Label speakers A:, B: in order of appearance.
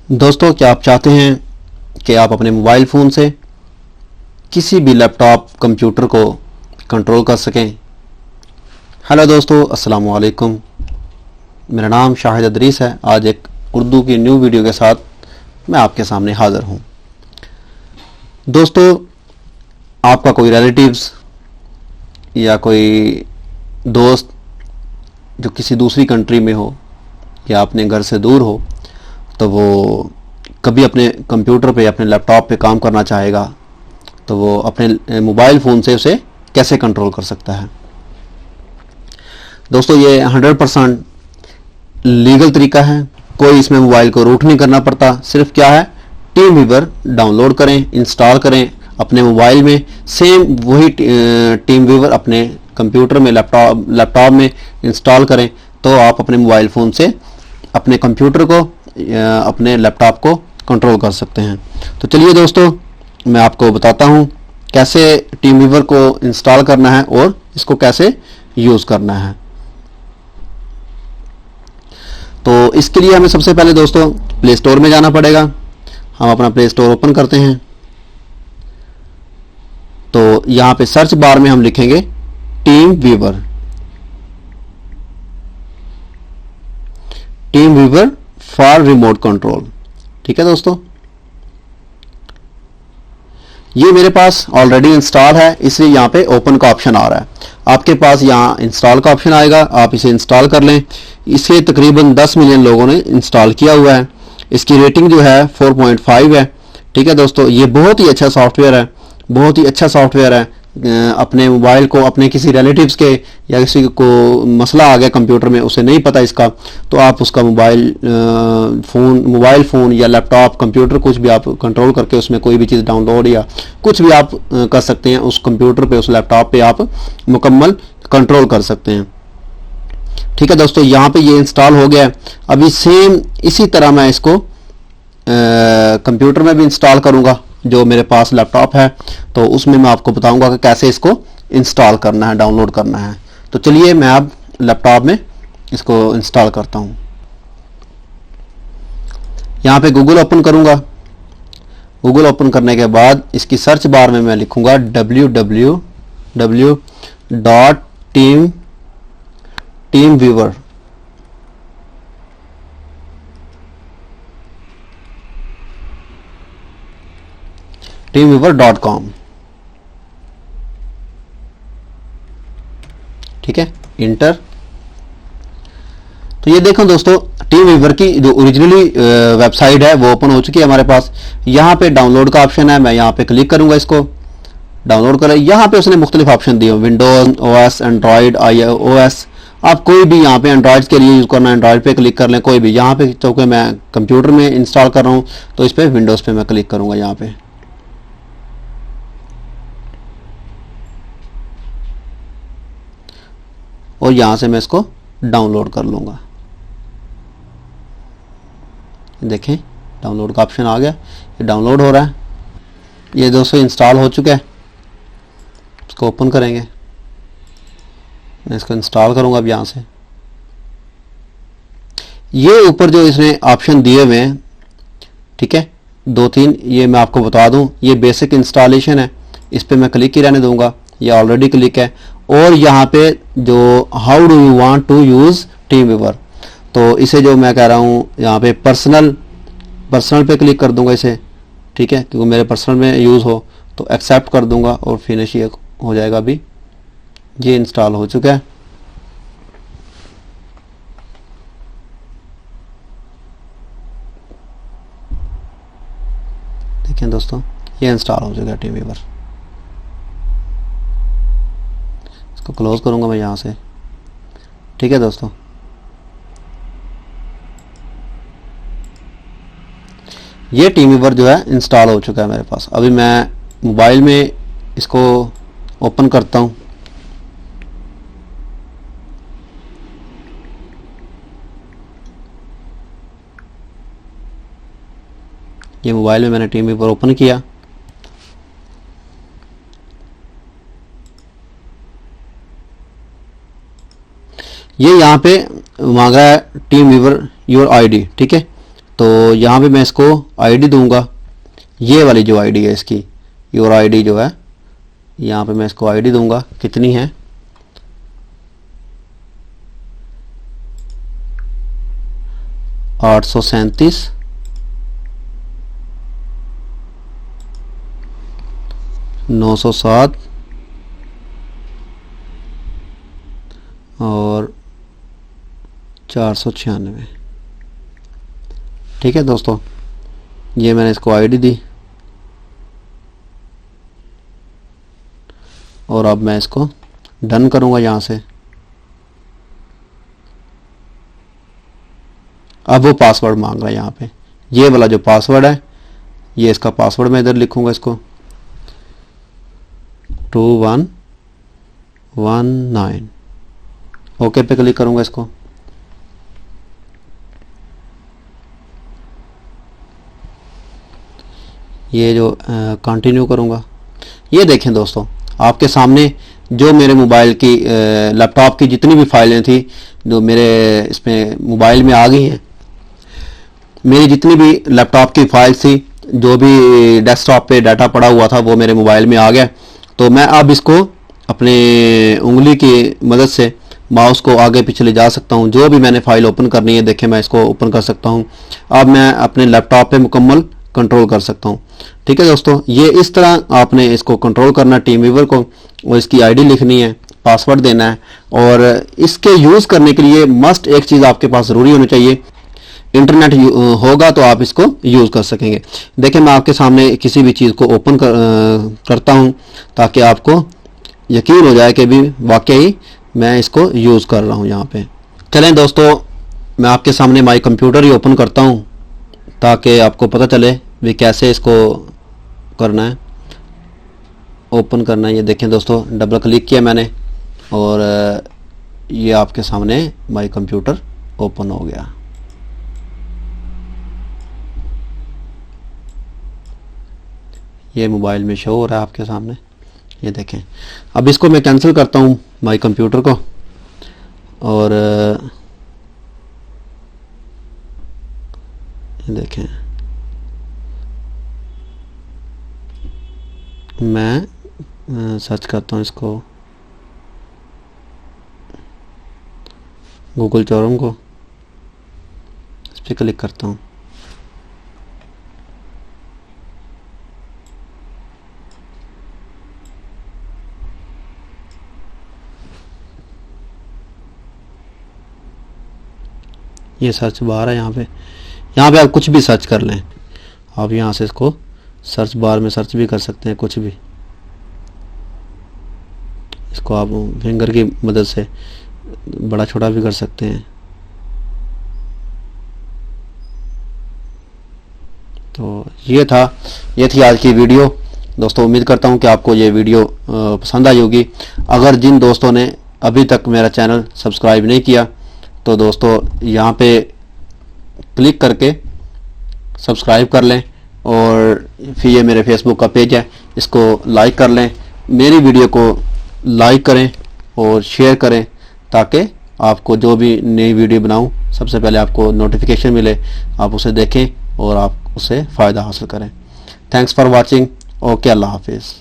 A: दोस्तों, क्या आप चाहते हैं कि आप अपने मोबाइल फ़ोन से किसी भी लैपटॉप कंप्यूटर को कंट्रोल कर सकें? हेलो दोस्तों, अस्सलाम वालेकुम। मेरा नाम शाहिद अदरीस है। आज एक उर्दू की न्यू वीडियो के साथ मैं आपके सामने हाज़िर हूँ। दोस्तों, आपका कोई रिलेटिव्स या कोई दोस्त जो किसी दूसरी कंट्री में हो या अपने घर से दूर हो, तो वो कभी अपने कंप्यूटर पे, अपने लैपटॉप पे काम करना चाहेगा, तो वो अपने मोबाइल फ़ोन से उसे कैसे कंट्रोल कर सकता है? दोस्तों, ये 100% लीगल तरीका है। कोई इसमें मोबाइल को रूट नहीं करना पड़ता। सिर्फ क्या है, टीम वीवर डाउनलोड करें, इंस्टॉल करें अपने मोबाइल में। सेम वही टीम वीवर अपने कंप्यूटर में, लैपटॉप में इंस्टॉल करें, तो आप अपने मोबाइल फ़ोन से अपने कंप्यूटर को, अपने लैपटॉप को कंट्रोल कर सकते हैं। तो चलिए दोस्तों, मैं आपको बताता हूं कैसे टीम वीवर को इंस्टॉल करना है और इसको कैसे यूज़ करना है। तो इसके लिए हमें सबसे पहले दोस्तों प्ले स्टोर में जाना पड़ेगा। हम अपना प्ले स्टोर ओपन करते हैं। तो यहां पे सर्च बार में हम लिखेंगे TeamViewer. TeamViewer for remote control. ठीक है दोस्तों, ये मेरे पास ऑलरेडी इंस्टॉल है, इसलिए यहां पे ओपन का ऑप्शन आ रहा है। आपके पास यहां इंस्टॉल का ऑप्शन आएगा, आप इसे इंस्टॉल कर लें। इसे तकरीबन 10 मिलियन लोगों ने इंस्टॉल किया हुआ है। इसकी रेटिंग जो है 4.5 है। ठीक है दोस्तों, ये बहुत ही अच्छा सॉफ्टवेयर है, बहुत ही अच्छा सॉफ्टवेयर है। अपने मोबाइल को अपने किसी रिलेटिव्स के या किसी को मसला आ गया कंप्यूटर में, उसे नहीं पता इसका, तो आप उसका मोबाइल फ़ोन या लैपटॉप कंप्यूटर कुछ भी आप कंट्रोल करके उसमें कोई भी चीज़ डाउनलोड या कुछ भी आप कर सकते हैं। उस कंप्यूटर पे, उस लैपटॉप पे आप मुकम्मल कंट्रोल कर सकते हैं। ठीक है दोस्तों, यहाँ पे ये इंस्टॉल हो गया है। अभी सेम इसी तरह मैं इसको कंप्यूटर में भी इंस्टॉल करूँगा। जो मेरे पास लैपटॉप है, तो उसमें मैं आपको बताऊंगा कि कैसे इसको इंस्टॉल करना है, डाउनलोड करना है। तो चलिए मैं अब लैपटॉप में इसको इंस्टॉल करता हूं। यहां पे गूगल ओपन करूंगा। गूगल ओपन करने के बाद इसकी सर्च बार में मैं लिखूंगा www.teamviewer। teamviewer.com। ठीक है, इंटर। तो ये देखो दोस्तों, टीम वीवर की जो ओरिजिनली वेबसाइट है वो ओपन हो चुकी है हमारे पास। यहाँ पे डाउनलोड का ऑप्शन है, मैं यहाँ पे क्लिक करूंगा, इसको डाउनलोड करें। यहाँ पे उसने मुख्तलिफ ऑप्शन दिए, विंडोज, ओएस, एंड्रॉइड, iOS। आप कोई भी यहाँ पे एंड्रॉइड के लिए यूज़ करना है, एंड्रॉइड पे क्लिक कर लें कोई भी। यहाँ पे चूँकि मैं कंप्यूटर में इंस्टॉल कर रहा हूँ, तो इस पर विंडोज़ पे मैं क्लिक करूँगा यहाँ पे। और यहां से मैं इसको डाउनलोड कर लूंगा। देखें, डाउनलोड का ऑप्शन आ गया, ये डाउनलोड हो रहा है। ये दोस्तों इंस्टॉल हो चुका है। इसको ओपन करेंगे, मैं इसको इंस्टॉल करूंगा अब यहां से। ये ऊपर जो इसने ऑप्शन दिए हुए हैं, ठीक है, 2-3, ये मैं आपको बता दूं, ये बेसिक इंस्टॉलेशन है। इस पर मैं क्लिक ही रहने दूंगा, ये ऑलरेडी क्लिक है। और यहाँ पे जो how do you want to use TeamViewer, तो इसे जो मैं कह रहा हूँ यहाँ पे पर्सनल पे क्लिक कर दूंगा इसे। ठीक है, क्योंकि मेरे पर्सनल में यूज़ हो, तो एक्सेप्ट कर दूंगा और फिनिश ये हो जाएगा। अभी ये इंस्टॉल हो चुका है। देखें दोस्तों, ये इंस्टॉल हो चुका है टीम वीवर। इसको क्लोज करूंगा मैं यहाँ से। ठीक है दोस्तों, ये टीम वीवर जो है इंस्टॉल हो चुका है मेरे पास। अभी मैं मोबाइल में इसको ओपन करता हूँ। ये मोबाइल में मैंने टीम वीवर ओपन किया। ये यहाँ पे मांग रहा है टीम वीवर योर आईडी। ठीक है, तो यहाँ पे मैं इसको आईडी दूंगा, ये वाली जो आईडी है इसकी, योर आईडी जो है, यहाँ पे मैं इसको आईडी दूंगा, कितनी है 837 907 और 496। ठीक है दोस्तों, ये मैंने इसको आईडी दी और अब मैं इसको डन करूंगा यहाँ से। अब वो पासवर्ड मांग रहा है यहाँ पे, ये वाला जो पासवर्ड है, ये इसका पासवर्ड मैं इधर लिखूंगा इसको 2119। ओके पे क्लिक करूंगा इसको। ये जो कंटिन्यू करूंगा, ये देखें दोस्तों आपके सामने जो मेरे मोबाइल की लैपटॉप की जितनी भी फाइलें थी जो मेरे इसमें मोबाइल में आ गई हैं। मेरी जितनी भी लैपटॉप की फाइल्स थी, जो भी डेस्कटॉप पे डाटा पड़ा हुआ था, वो मेरे मोबाइल में आ गया। तो मैं अब इसको अपने उंगली की मदद से माउस को आगे पीछे ले जा सकता हूं। जो भी मैंने फाइल ओपन करनी है, देखें मैं इसको ओपन कर सकता हूं। अब मैं अपने लैपटॉप पे मुकम्मल कंट्रोल कर सकता हूं। ठीक है दोस्तों, ये इस तरह आपने इसको कंट्रोल करना टीम वीवर को, और इसकी आईडी लिखनी है, पासवर्ड देना है, और इसके यूज़ करने के लिए मस्ट एक चीज़ आपके पास ज़रूरी होनी चाहिए, इंटरनेट होगा तो आप इसको यूज़ कर सकेंगे। देखिए मैं आपके सामने किसी भी चीज़ को ओपन करता हूं ताकि आपको यकीन हो जाए कि भी वाकई मैं इसको यूज़ कर रहा हूं। यहाँ पे चलें दोस्तों, मैं आपके सामने माई कंप्यूटर ही ओपन करता हूं ताकि आपको पता चले भी कैसे इसको करना है, ओपन करना है। ये देखें दोस्तों, डबल क्लिक किया मैंने और ये आपके सामने माई कंप्यूटर ओपन हो गया। ये मोबाइल में शो हो रहा है आपके सामने, ये देखें। अब इसको मैं कैंसिल करता हूँ माई कंप्यूटर को, और ये देखें मैं सर्च करता हूँ इसको, गूगल चौरम को, इस पर क्लिक करता हूँ। ये सर्च बार है, यहाँ पे आप कुछ भी सर्च कर लें। आप यहाँ से इसको सर्च बार में सर्च भी कर सकते हैं कुछ भी। इसको आप फिंगर की मदद से बड़ा छोटा भी कर सकते हैं। तो ये थी आज की वीडियो दोस्तों। उम्मीद करता हूँ कि आपको ये वीडियो पसंद आई होगी। अगर जिन दोस्तों ने अभी तक मेरा चैनल सब्सक्राइब नहीं किया तो दोस्तों यहाँ पे क्लिक करके सब्सक्राइब कर लें, और फिर ये मेरे फेसबुक का पेज है, इसको लाइक कर लें। मेरी वीडियो को लाइक करें और शेयर करें ताकि आपको जो भी नई वीडियो बनाऊं सबसे पहले आपको नोटिफिकेशन मिले, आप उसे देखें और आप उससे फ़ायदा हासिल करें। Thanks for watching. ओके, अल्लाह हाफिज़।